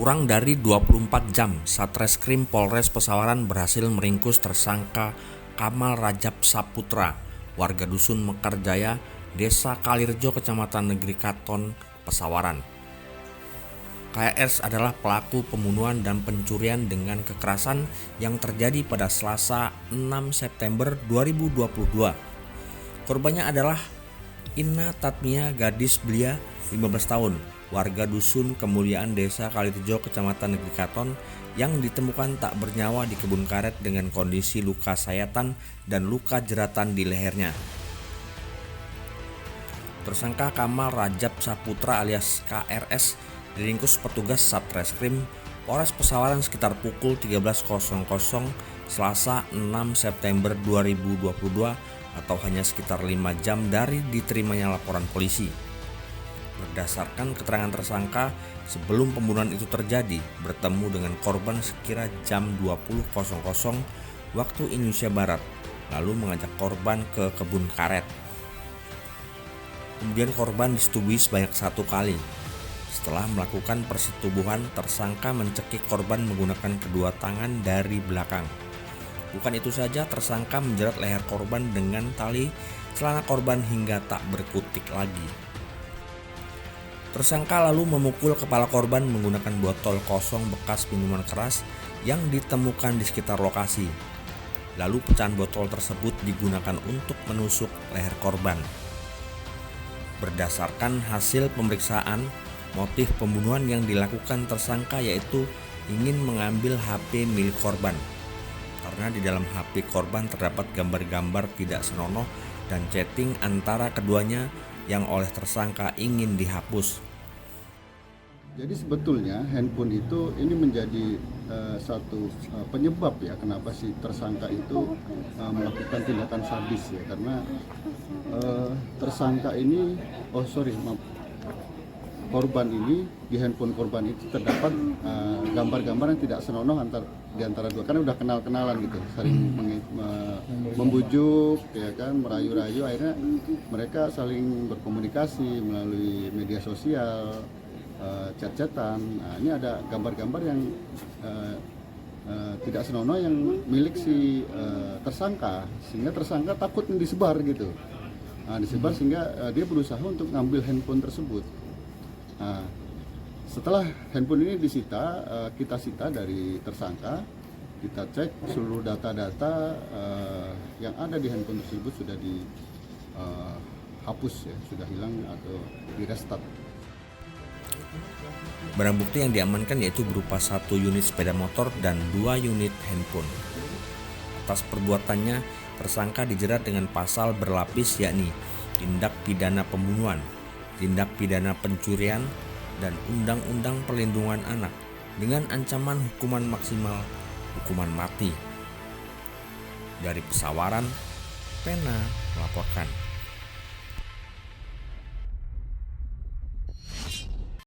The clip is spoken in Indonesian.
Kurang dari 24 jam, Satreskrim Polres Pesawaran berhasil meringkus tersangka Kamal Rajab Saputra, warga Dusun Mekarjaya, Desa Kalirjo, Kecamatan Negeri Katon, Pesawaran. KRS adalah pelaku pembunuhan dan pencurian dengan kekerasan yang terjadi pada Selasa 6 September 2022. Korbannya adalah Inna Tatmia, gadis belia 15 tahun, warga Dusun Kemuliaan Desa Kalirjo, Kecamatan Negeri Katon, yang ditemukan tak bernyawa di kebun karet dengan kondisi luka sayatan dan luka jeratan di lehernya. Tersangka Kamal Rajab Saputra alias KRS diringkus petugas Satreskrim Polres Pesawaran sekitar pukul 13.00 Selasa 6 September 2022 atau hanya sekitar 5 jam dari diterimanya laporan polisi. Berdasarkan keterangan tersangka, sebelum pembunuhan itu terjadi, bertemu dengan korban sekira jam 20.00 waktu Indonesia Barat, lalu mengajak korban ke kebun karet. Kemudian korban disetubuhi sebanyak 1 kali. Setelah melakukan persetubuhan, tersangka mencekik korban menggunakan kedua tangan dari belakang. Bukan itu saja, tersangka menjerat leher korban dengan tali celana korban hingga tak berkutik lagi. Tersangka lalu memukul kepala korban menggunakan botol kosong bekas minuman keras yang ditemukan di sekitar lokasi. Lalu pecahan botol tersebut digunakan untuk menusuk leher korban. Berdasarkan hasil pemeriksaan, motif pembunuhan yang dilakukan tersangka yaitu ingin mengambil HP milik korban. Karena di dalam HP korban terdapat gambar-gambar tidak senonoh dan chatting antara keduanya yang oleh tersangka ingin dihapus. Jadi sebetulnya handphone itu ini menjadi satu penyebab ya kenapa si tersangka itu melakukan tindakan sadis ya, karena tersangka ini korban ini di handphone korban itu terdapat gambar-gambar yang tidak senonoh di antara dua, karena udah kenal-kenalan gitu, saling membujuk ya kan, merayu-rayu, akhirnya mereka saling berkomunikasi melalui media sosial, chat-chatan. Nah, ini ada gambar-gambar yang tidak senonoh yang milik si tersangka, sehingga tersangka takut disebar gitu. Nah, disebar sehingga dia berusaha untuk ngambil handphone tersebut. Nah, setelah handphone ini disita, kita sita dari tersangka, kita cek seluruh data-data yang ada di handphone tersebut sudah dihapus ya, sudah hilang atau di-restart. Barang bukti yang diamankan yaitu berupa 1 unit sepeda motor dan 2 unit handphone. Atas perbuatannya, tersangka dijerat dengan pasal berlapis yakni tindak pidana pembunuhan, tindak pidana pencurian, dan Undang-Undang Perlindungan Anak dengan ancaman hukuman maksimal hukuman mati. Dari Pesawaran, Pena melaporkan.